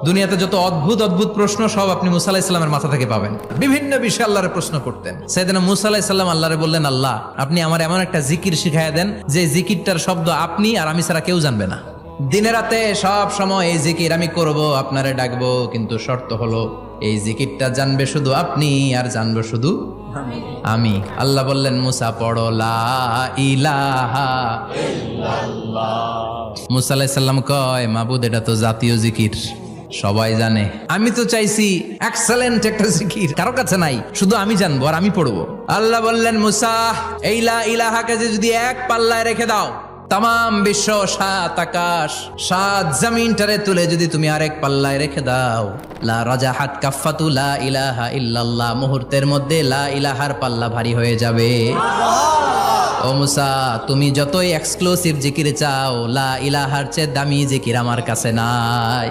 দুনিয়াতে যত অদ্ভুত অদ্ভুত প্রশ্ন সব আপনি মুসা আলাইহিস সালামের মাথা থেকে পাবেন। বিভিন্ন বিষয়ে আল্লাহরে প্রশ্ন করতেন। সাইয়েদনা মুসা আলাইহিস সালাম আল্লাহরে বললেন, আল্লাহ আপনি আমার এমন একটা জিকির শিখাইয়া দেন যে জিকিরটার শব্দ আপনি আর আমি ছাড়া কেউ জানবে না। দিনে রাতে সব সময় এই জিকির আমি করব, আপনারে ডাকবো, কিন্তু শর্ত হলো এই জিকিরটা জানবে শুধু আপনি আর জানবো শুধু আমি। আল্লাহ বললেন, মুসা পড়ো লা ইলাহা ইল্লাল্লাহ। মুসা আলাইহিস সালাম কয়, মাবুদ এটা তো জাতীয় জিকির, সবাই জানে। আমি তো চাইছি এক্সেলেন্ট একটা জিকির, কারো কাছে নাই, শুধু আমি জানবো আর আমি পড়বো। আল্লাহ বললেন, মুসা এই লা ইলাহাকে যদি এক পাল্লায় রেখে দাও, তাম বিশ্ব, 7 আকাশ 7 জমিনটারে তুলে যদি তুমি আরেক পাল্লায় রেখে দাও, লা রাজাহাত কাফাতু লা ইলাহা ইল্লাল্লাহ, মুহূর্তের মধ্যে লা ইলাহার পাল্লা ভারী হয়ে যাবে। ও মুসা, তুমি যতই এক্সক্লুসিভ জিকির চাও, লা ইলাহার চেয়ে দামি জিকির আমার কাছে নাই।